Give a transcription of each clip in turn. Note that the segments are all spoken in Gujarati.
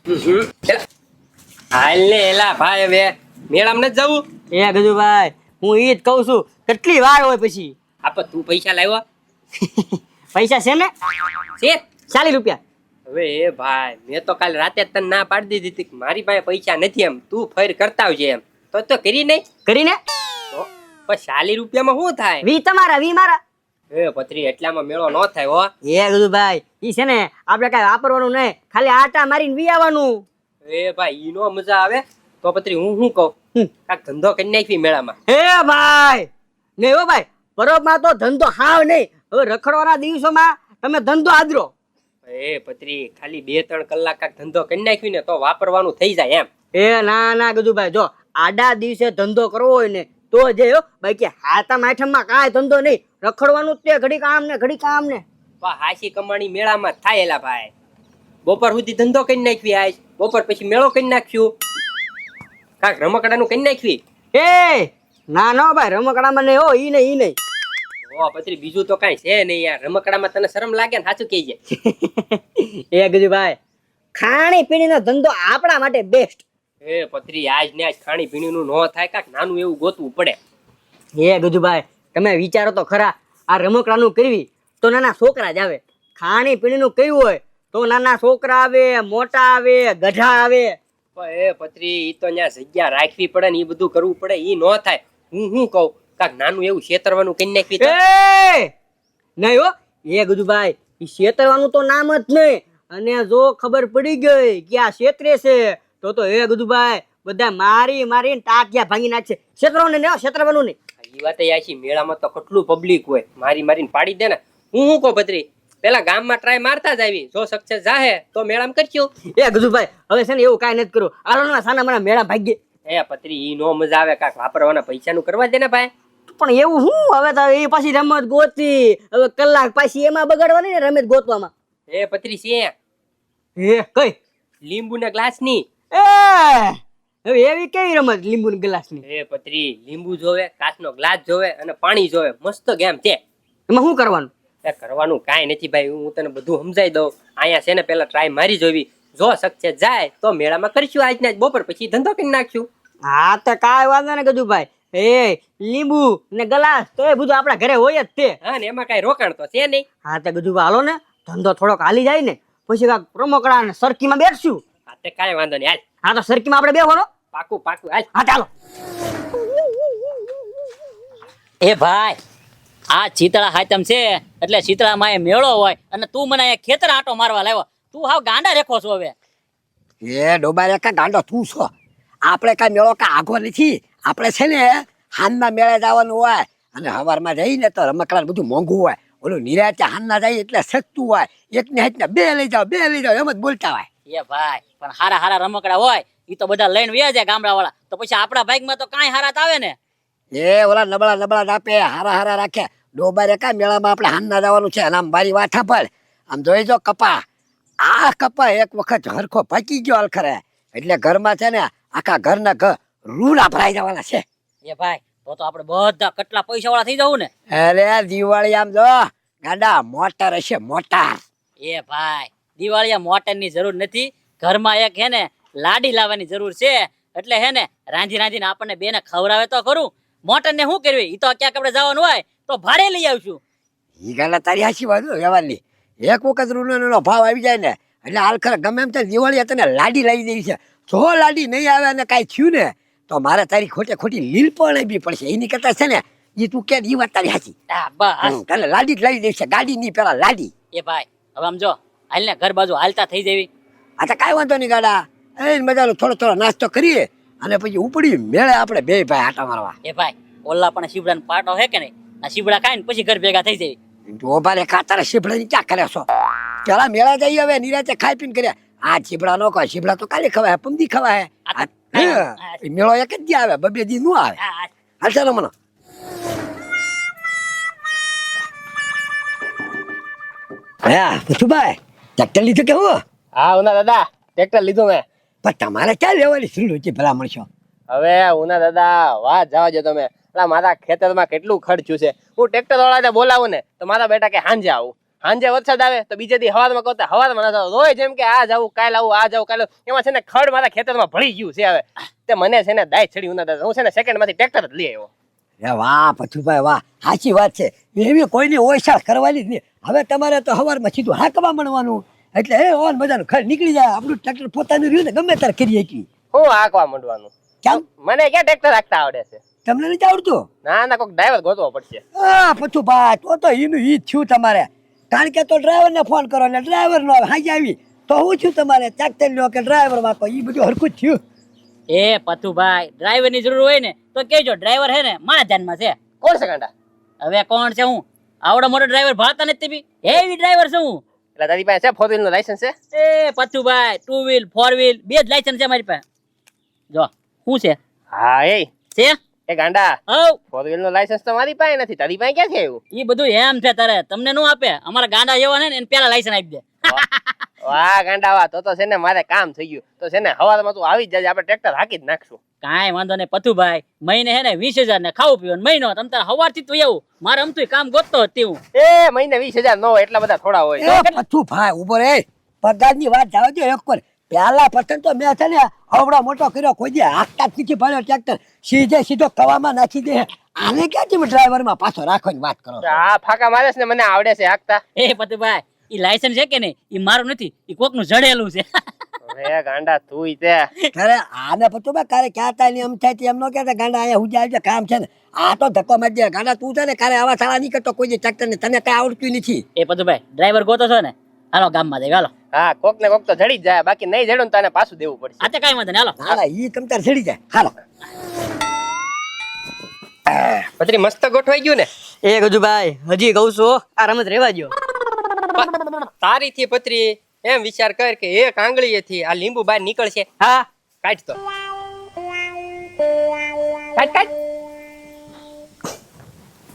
હાલ ને એલા ભાઈ હવે મેળામાં નથી જવું. એ ગજુભાઈ હું ઈ જ કહું છું કેટલી વાર હોય પછી આપો તું પૈસા લાવ્યો પૈસા છે ને છે 40 રૂપિયા. હવે એ ભાઈ મેં તો કાલે રાતે જ તને ના પાડી દીધી હતી કે મારી પાસે પૈસા નથી એમ તું ફેર કરતા આવજે એમ તો કરી નહીં કરીને તો પણ 40 રૂપિયામાં શું થાય? 20 તમારા 20 મારા. એ પત્રી એટલામાં મેળો ન થાય હો. એ ગજુભાઈ ઈ છે ને આપણે કઈ વાપરવાનું નહીં ખાલી આટા મારીને વી આવવાનું. એ ભાઈ ઈ નો મજા આવે તો પત્રી હું શું કહું કાક ધંધો કરી નાખી મેળામાં. હે ભાઈ નહીં હો ભાઈ બરોબરમાં તો ધંધો હાવ નહીં. હવે રખડવાના દિવસોમાં તમે ધંધો આદરો. એ પત્રી ખાલી 2-3 કલાક કાક ધંધો કરી નાખ્યું ને તો વાપરવાનું થઈ જાય એમ. એ ના ગજુભાઈ જો આડા દિવસે ધંધો કરવો હોય ને તો જે હો બાકી હાથમ આઠમમાં કાંઈ ધંધો નહીં રખડવાનું જ તે ઘડી કામ ને ઘડી કામ ને. હાસી કમાણી મેળામાં જ થાય એલા ભાઈ. બપોર સુધી ધંધો કરી નાખવી આજ બપોર પછી મેળો કરી નાખ્યું કાક રમકડાનું કરી નાખવી. એ ના ભાઈ રમકડામાં નહીં હો ઈ નહીં ઓ પત્રી બીજું તો કાંઈ છે નહીં યાર. રમકડામાં તને શરમ લાગે ને સાચું કહેજે. એ ગજુભાઈ ખાણી પીણીનો ધંધો આપણા માટે બેસ્ટ. એ પત્રી આજ ને આજ ખાણી પીણીનું ન થાય કાક નાનું એવું ગોતવું પડે. એ ગજુભાઈ તમે વિચારો તો ખરા આ રમકડાનું કરવી તો નાના છોકરા જ આવે. ખાણી પીણીનું કર્યું હોય તો નાના છોકરા આવે મોટા આવે ગઢા આવે. પણ એ પત્રી ઈ તો ત્યાં જગ્યા રાખવી પડે ને ઈ બધું કરવું પડે ઈ ન થાય. હું કહું કાક નાનું એવું છેતરવાનું કરી નાખવી તો. એ નહીં હો એ ગજુભાઈ ઈ છેતરવાનું તો નામ જ નહીં. અને જો ખબર પડી ગઈ કે આ છેતરે છે તો એ ગજુભાઈ બધા મારીને ટાટિયા ભાંગી નાખશે. છેતરવાનું નહીં છેતરવાનું નહીં. ઈ વાત આછી મેળામાં તો કેટલું પબ્લિક હોય મારીને પાડી દે ને. હું કહું પત્રી પેલા ગામમાં ટ્રાય મારતા જ આવી જો સક્સેસ જાહે તો મેળામાં કરશું. એ ગજુભાઈ હવે છે ને એવું કાંઈ નથી કરવું. આલો સાના મને મેળા ભાગીએ. એ પત્રી ઈ નો મજા આવે કાક વાપરવાના પૈસાનું કરવા દે ને ભાઈ. પણ એવું હું હવે તો એ પાછી રમત ગોતી હવે કલાક પાછી એમાં બગાડવાની ને રમત ગોતવામાં. એ પત્રી છે એ કઈ લીંબુ ના ગ્લાસ ની. એ હવે એવી કેવી રમત લીંબુ ગ્લાસ ની? એ પત્રી લીંબુ જોવે કાચનો ગ્લાસ જોવે અને પાણી જોવે મસ્ત ગેમ છે. એમાં શું કરવાનું? એ કરવાનું કાંઈ નથી ભાઈ હું તને બધું સમજાઈ દઉં. અહીંયા છે ને પેલા ટ્રાય મારી જોવી જો સક્સેસ જાય તો મેળામાં કરશું આજના જ બપોર પછી ધંધો કરી નાખશું. હા તો કાંઈ વાંધો ને ગજુભાઈ એ લીંબુ ને ગ્લાસ તો એ બધું આપણા ઘરે હોય જ તે. હા ને એમાં કાંઈ રોકાણ તો છે નહીં. હા તો ગજુભાઈ હાલો ને ધંધો થોડોક હાલી જાય ને પછી કાંક રમકડા ને સરકીમાં બેસશું. હા તે કાંઈ વાંધો નહીં હાલ. હા તો સરકીમાં આપણે બેસવાનો. પાકું હાલ. હા ચાલો. એ ભાઈ આ શીતળા હાતમ છે એટલે શીતળામાં એ મેળો હોય અને તું મને અહીંયા ખેતર આંટો મારવા લાવ્યો. તું હાવ ગાંડા રેખો છો હવે. એ ડોબારે કા ગાંડો તું છો. આપણે કાંઈ મેળો કા આગો નથી. આપણે છે ને હાનના મેળે જવાનું હોય અને સવારમાં જઈને તો રમકડા બધું મોંઘું હોય. ઓલું નિરાતે હાનના જાય એટલે સસ્તું હોય. એકની હાથના બે લઈ જાઓ એમ જ બોલતા હોય. એ ભાઈ પણ હારા રમકડા હોય એ તો બધા લઈને વ્યા જાય ગામડા વાળા તો પછી આપણા બાઈકમાં તો કાંઈ હારાત આવે ને. એ ઓલા નબળા આપે હારા રાખે. ડોબારે કા મેળામાં આપણે હાનના જવાનું છે અને આમ બારી વાઠા પર આમ જોઈ જો કપા આ કપા એક વખત હરખો પાકી ગયો અલખરે એટલે ઘરમાં છે ને આખા ઘરના રૂડા ભરાઈ જવાના છે. એ ભાઈ તો આપણે બધા કેટલા પૈસા વાળા થઈ જવું ને. અરે દિવાળી આમ જો ગાંડા મોટર હશે મોટર. એ ભાઈ દિવાળીએ મોટરની જરૂર નથી. ઘરમાં એક હે ને લાડી લાવવાની જરૂર છે એટલે હે ને રાંધીને આપણને બેને ખવડાવે તો ખરું. મોટરને શું કરવી ઈ તો ક્યાંક આપણે જવાનું હોય તો ભાડે લઈ આવશું. ઈ ગાંડા તારી હાચી વાત વ્યવહારની. એક વખત રૂનો ભાવ આવી જાય ને એટલે હાલ ખરે ગમે એમ થાય દિવાળી તને લાડી લાવી દેવી છે. જો લાડી નહીં આવે અને કાંઈ થયું ને તો મારે તારી ખોટી લીલ પણ બી પડશે. એની કરતા છે ને એ તું કે ઈ વાત તારી હાચી. હા બસ તને લાડી જ લાવી દેવી છે ગાડી ની પેલા લાડી. એ ભાઈ હવે આમ જો હાલને ઘર બાજુ હાલતા થઈ જવી. આ તો કાંઈ વાંધો નહીં ગાડા એ મજાનો થોડો નાસ્તો કરીએ અને પછી ઉપડી મેળે આપણે બે ભાઈ આટા મારવા. એ ભાઈ ઓલા પણ શીબડાનો પાટો હે કે નહીં આ શીબડા ખાઈને પછી ઘર ભેગા થઈ જવી. ડોબારે તારા શીભડાની ક્યાં કરે છો? પેલા મેળા જઈએ હવે નિરાતે ખાઈ પીને કર્યા. આ શીભડા નો કહે શીભડા તો કાલે ખવાય પમદી ખવાય. મેળો એક જ દી આવે બબે દી નો આવે. હાલ ચાલો મને હા પુથુભાઈ ટ્રેક્ટર લીધું કે હું? હા ઉના દાદા ટ્રેક્ટર લીધું મેં. પણ તમારે ક્યાં લેવાની જરૂર છે ભલા મળશો? હવે ઉના દાદા વાત જવા દો તમે. મારા ખેતરમાં કેટલું ખર્ચ્યું છે. હું ટ્રેક્ટર વાળા બોલાવું ને તો મારા બેટા કે હાંજે આવું સાંજે વરસાદ આવે તો બીજે દી હવારમાં કહતા હવારમાં ના જાવ રોય જેમ કે આ જાવું કાલ આવું આ જાવું કાલ આવું. એમાં છે ને ખડ મારા ખેતરમાં ભળી ગયું છે હવે તે મને છે ને દાય છડી ઉના હું છે ને સેકન્ડ માંથી ટ્રેક્ટર જ લઈ આવ્યો. વાહ પથુભાઈ વાહ, સાચી વાત છે. એવી કોઈની ઓછાળ કરવાની જ નહીં. હવે તમારે તો સવારમાં સીધું હાંકવા માંડવાનું, એટલે હે ઓન મજાનું ખડ નીકળી જાય. આપણું ટ્રેક્ટર પોતાનું રહ્યું ને ગમે ત્યારે કરી શકીએ. હું હાંકવા માંડવાનું? કેમ મને ક્યાં ટ્રેક્ટર હાંકતા આવડે છે? તમને નથી આવડતું? ના ના, કોઈક ડ્રાઈવર ગોતવો પડશે. હા પથુભાઈ, તો એનું ઈ જ થયું તમારે. કારણ કે તો ડ્રાઈવરને ફોન કરો એટલે ડ્રાઈવર નો આવે, હાજી આવી તો હું છું તમારે ટ્રેક્ટર લ્યો કે ડ્રાઈવર વાકો, ઈ બધું હરખું જ થયું. એ પથુભાઈ, ડ્રાઈવર ની જરૂર હોય ને તો કહેજો. ડ્રાઈવર હે ને મારા ધ્યાનમાં છે. કોણ છે ગાંડા? હવે કોણ છે? હું આવડો મોટો ડ્રાઈવર ભાળતા નથી બી, હેવી ડ્રાઈવર છું હું. એટલે તારી પાસે છે 4 વ્હીલ નું લાયસન્સ છે? એ પથુભાઈ, 2 વ્હીલ 4 વ્હીલ બે જ લાયસન્સ છે મારી પાસે. જો શું છે? હા છે એ ગાંડા, હવ 4 વ્હીલ નું લાયસન્સ તો મારી પાસે નથી, તારી પાસે ક્યાંથી આવ્યું? ઈ બધું એમ છે તારે, તમને નું આપે. અમારા ગાંડા જેવા ને એને પેલા લાયસન્સ આપી દે. વાહ ગાંડા વાહ, તો છે ને મારે કામ થઈ ગયું. તો છે ને હવારમાં તું આવી જ જાય, આપણે ટ્રેક્ટર હાકી જ નાખશું. કાંઈ વાંધો નહીં પથુભાઈ, મહિને હે ને 20,000 ને ખાવું પીવું, મહિનો તમ તારે હવારથી તું એવું મારે અમતું કામ ગોતતો હતી હું. એ મહિને 20,000 ન હોય, એટલા બધા થોડા હોય. એ પથુભાઈ ઉભો રે, પગારની વાત જાવ દે એક વાર. પહેલા પતંગ તો મેં છે ને આવડો મોટો કર્યો, કોઈ દે હાથતા જ નથી ભર્યો ટ્રેક્ટર, સીધો કવામાં નાખી દે. આને ક્યાંથી ડ્રાઈવરમાં પાછો રાખવાની વાત કરો છો? આ ફાકા મારે છે ને, મને આવડે છે હાંકતા. એ પથુભાઈ, ઈ લાયસન્સ છે કે નહીં ઈ મારું નથી, ઈ કોકનું જડેલું છે. એ ગાંડા તું તે અરે આને પથુભાઈ કારે ક્યાં થાય એમ થાય એમ ન કહેતા ગાંડા અહીંયા હું જાય કામ છે ને. આ તો ધક્કો મારી દે ગાંડા, તું છે ને કારે આવા સારા નહીં કરતો કોઈ ટ્રેક્ટર ને, તને કઈ આવડતું નથી. એ પથુભાઈ ડ્રાઈવર ગોતો છો ને, હાલો ગામમાં જઈએ હાલો. હા, કોક ને કોક તો જડી જ જાય, બાકી નહીં જડ્યું ને તને પાછું દેવું પડશે. આ તે કાંઈ વાંધો નહીં, હાલો. હા ઈ તમતાર ચડી જાય. હાલો પતરી મસ્ત ગોઠવાઈ ગયું ને. એ ગજુભાઈ હજી કહું છું, આ રમત રેવા દ્યો. તારી થી પતરી એમ વિચાર કર કે એક આંગળીએથી આ લીંબુ બહાર નીકળશે. હા કાઢ તો કાઢ.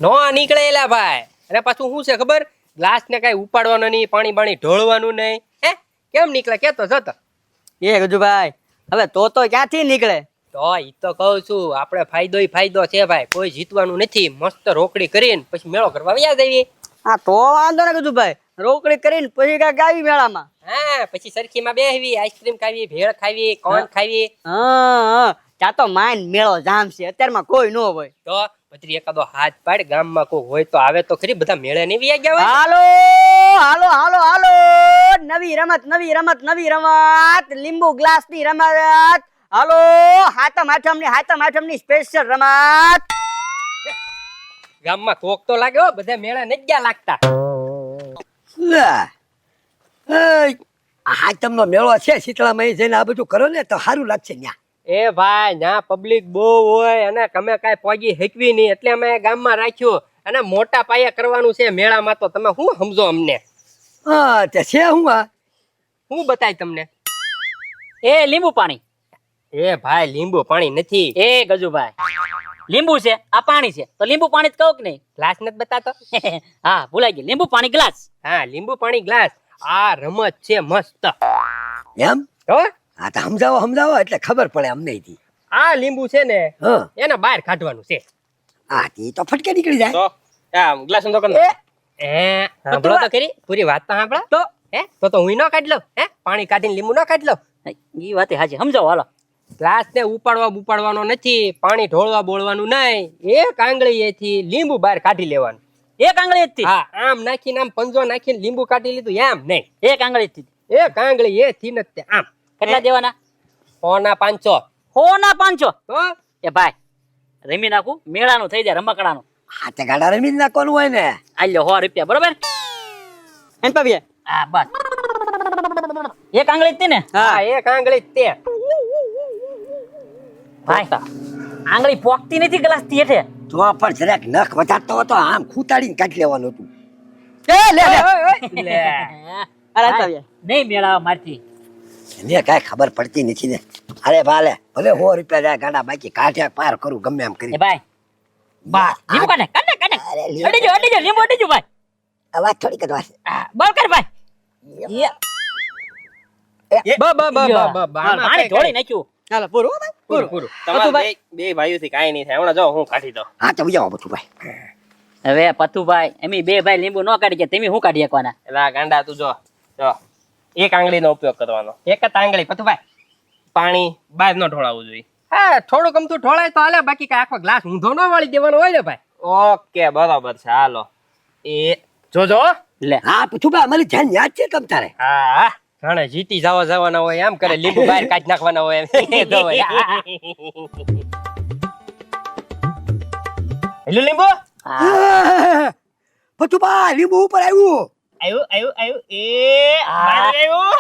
નો નીકળે એલા ભાઈ. અને પાછું શું છે ખબર, ગ્લાસ ને કઈ ઉપાડવાનો નહીં, પાણી બાણી ઢોળવાનું નહીં. હે કેમ નીકળે કેતો જતો. એ ગજુભાઈ હવે તો ક્યાંથી નીકળે? તો ઈ તો કહું છું, આપણે ફાયદો છે ભાઈ. કોઈ જીતવાનું નથી. મસ્ત રોકડી કરીને પછી મેળો કરવા વ્યા જઈએ. હા તો વાંધો ને ગજુભાઈ, રોકડી કરીને પછી કાંઈક આવી મેળામાં. હા પછી સરખીમાં બેહવી, આઈસ્ક્રીમ ખાવી, ભેળ ખાવી, કોણ ખાવી. હા ત્યાં તો માઇન મેળો જામ છે, અત્યારમાં કોઈ ન હોય. તો પતરી એકાદો હાથ પાડ, ગામમાં કોઈ હોય તો આવે તો ખરી. બધા મેળે નહીં વ્યા ગયા હોય. હાલો હાલો હાલો હાલો, નવી રમત, લીંબુ ગ્લાસ ની રમત. હાલો હાથમ આઠમ ની સ્પેશિયલ રમત. ગામમાં કોક તો લાગે હો, બધા મેળા નથી ગયા લાગતા. લે આ તમનો મેળો છે શીતળામાં, જઈને આ બધું કરો ને તો સારું લાગશે. ન્યા એ ભાઈ ત્યાં પબ્લિક બહુ હોય અને તમે કાંઈ પહોંચી હેકવી નહીં, એટલે અમે ગામમાં રાખ્યું. અને મોટા પાયે કરવાનું છે મેળામાં. તો તમે શું સમજો અમને? હા તે છે હું આ હું બતાય તમને. એ લીંબુ પાણી. એ ભાઈ લીંબુ પાણી નથી. એ ગજુભાઈ, લીંબુ છે આ પાણી છે, તો લીંબુ પાણી જ કહું કે નહીં? ગ્લાસ નથી બતાતો. હા ભૂલાઈ ગયું, લીંબુ પાણી ગ્લાસ. હા લીંબુ પાણી ગ્લાસ. આ રમત છે મસ્ત. એમ? તો હા તો સમજાવો એટલે ખબર પડે અમને. આ લીંબુ છે ને હા એને બહાર કાઢવાનું છે. હા તે તો ફટકે નીકળી જાય. તો આ ગ્લાસ નો કર. સાંભળો તો ખરી, પૂરી વાત તો સાંભળો. તો તો હું ન કાઢ લઉં. પાણી કાઢીને લીંબુ ન કાઢ લઉં. ઈ વાત હાજી, સમજાવો હાલો. ગ્લાસ ને ઉપાડવાનો નથી, પાણી ઢોળવા બોળવાનું નહીં. એક આંગળીએથી લીંબુ બહાર કાઢી લેવાનું. એક આંગળી થી? હા આમ નાખીને આમ પંજો નાખીને લીંબુ કાઢી લીધું. એમ નહીં, એક આંગળી થી. એક આંગળી એથી નથી. આમ કેટલા દેવાના? 500. હોના 500? તો એ ભાઈ રમી નાખું, મેળાનું થઈ જાય, રમકડાનું. હા તે ગાડા રમી નાખવાનું હોય ને. આલ્યો 100 રૂપિયા, બરોબર? એમ પાવીએ. હા બસ, એક આંગળી જ ને? હા એક આંગળી જ તે. ભાઈ આંગળી પોકતી નથી ગ્લાસ થી હેઠે. તો પણ જરાક નખ વધારતો હતો, આમ ખૂતાડીને કાઢી લેવાનું હતું. લે અરે પાવીએ. નહીં મેળાવા મારથી. એને કાંઈ ખબર પડતી નથી ને. અરે ભાલે ભલે 100 રૂપિયા જાય ગાડા, બાકી કાઢ્યા પાર કરું ગમે એમ કરી. એ ભાઈ બસ લીંબુ કાઢે. અરે લ્યો. અડીજો લીંબુ અડીજો ભાઈ. આ વાત થોડી કરવા છે. બોલ કર ભાઈ. પાણી ઢોળી નાખ્યું. હાલો પૂરું હો ભાઈ, પૂરું. તમારે બે ભાઈઓથી કાંઈ નહીં થાય. હમણાં જો હું કાઢી દઉં. હા તો જાઓ બધું ભાઈ. હવે પથુભાઈ એમી બે ભાઈ લીંબુ ન કાઢી કે તમે શું કાઢી શકવાના? એલા ગાંડા તું જો એક આંગળીનો ઉપયોગ કરવાનો, એક જ આંગળી પથુભાઈ. પાણી બહાર ન ઢોળાવવું જોઈએ. હા થોડું ગમતું ઢોળાય તો હાલે, બાકી કઈ આખો ગ્લાસ ઊંધો ન વાળી દેવાનો હોય ને ભાઈ. ઓકે બરાબર છે, હાલો એ જોજો હો. લે હા પથુભાઈ અમારી ધ્યાન યાદ છે તમ તારે. હા ઘણા જીતી જવાના હોય એમ કરે, લીંબુ બહાર કાઢી નાખવાના હોય એમ ધોવાય. હેલો લીંબુ પથુભાઈ લીંબુ ઉપર આવ્યું. આવ્યું એ બહાર આવ્યું.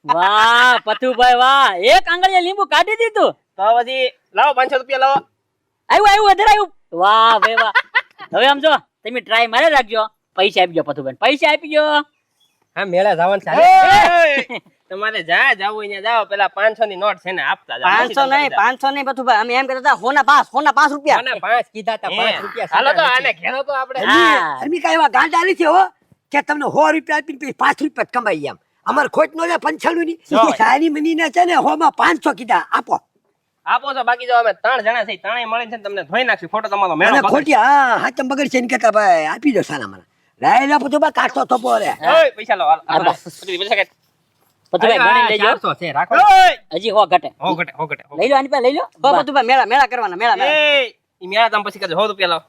વાહ પથુભાઈ વાહ, એક આંગળીએ લીંબુ કાઢી દીધું. તો પછી લાવો 500 રૂપિયા લાવો. આવ્યું વધારે આવ્યું. વાહ ભાઈ વાહ. હવે આમ જો તમે ટ્રાય મારે રાખજો, પૈસા આપજો પથુભાઈ, પૈસા આપજો. હા મેળા જવાનું ચાલે. એય! તમારે જ્યાં જાવું હોય ત્યાં જાઓ, પેલા 500 ની નોટ છે ને આપતા જાઓ. 500 નહીં 500 નહીં પથુભાઈ, અમે એમ કહેતા હતા હોના 5 રૂપિયા. કોને 5 કીધા તા, 5 રૂપિયા હાલો તો સીધા આને નથી. ઘેરો તો આપણે. હા. અરમી કાંઈ એવા ગાંડા નથી હો કે તમને 100 રૂપિયા આપીને પછી 5 રૂપિયા જ કમાઈ એમ. અમારે ખોટ નો લે 95 ની. જો. સારી મની ને છે ને 100 માં 500 કીધા આપો. આપો છો, બાકી જો અમે 3 જણા છે, ત્રણેય મળીને છે ને તમને ધોઈ નાખશું. ખોટો તમારો મેળો અને બગડશે. ખોટી હા હાચમ બગડશે ને કેતા ભાઈ આપી દો સાના મને. લઈ લે પથુભાઈ કાઢતો થપો રે. ઓય પૈસા લો હાલો. હા, બસ. પકડી, પૈસા કાઢ. પથુભાઈ ગણી લેજો, 400 છે રાખો. ઓય! હજી હો ઘટે. હો ઘટે, હો ઘટે, હો લઈ લો આની પાસે લઈ લો. હો પથુભાઈ મેળા કરવાના મેળા. ઘટે. એય! ઈ મેળા તમે પછી કહેજો 100 રૂપિયા લાવો.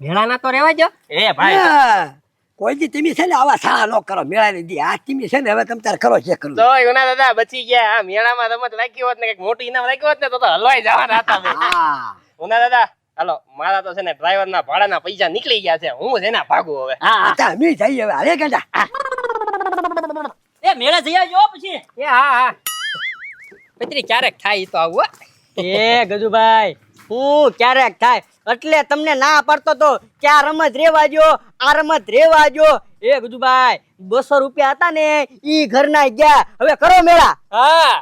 મેળા ના તો રેવા જો. એ ભાઈ હા. કોઈ દી તમે છે ને આવા સારા નો કરો મેળા ની દી આ તમે છે ને હવે તમે તાર કરો છે કરવું. તો યુના દાદા બચી ગયા. આ મેળામાં રમત રાખી હોત ને કઈક મોટી ઇનામ રાખી હોત ને તો હલવાઈ જવાના હતા અમે. હા ઉના દાદા હાલો, મારા તો છે ને ડ્રાઈવર ના ભાડાના પૈસા નીકળી ગયા છે, હું છે ને ભાગું હવે. હા હા. અચ્છા અમે જઈએ હવે અરે ગાંડા. એ મેળા જઈ આવજો પછી. એ હા પત્રી ક્યારેક થાય ઈ તો આવું હો. એ ગજુભાઈ હું ક્યારેક થાય એટલે તમને ના પડતો તો કે આ રમત રેવા જો, આ રમત રેવા જો. એ ગજુભાઈ 200 રૂપિયા હતા ને ઈ ઘરના ગયા, હવે કરો મેળા. હા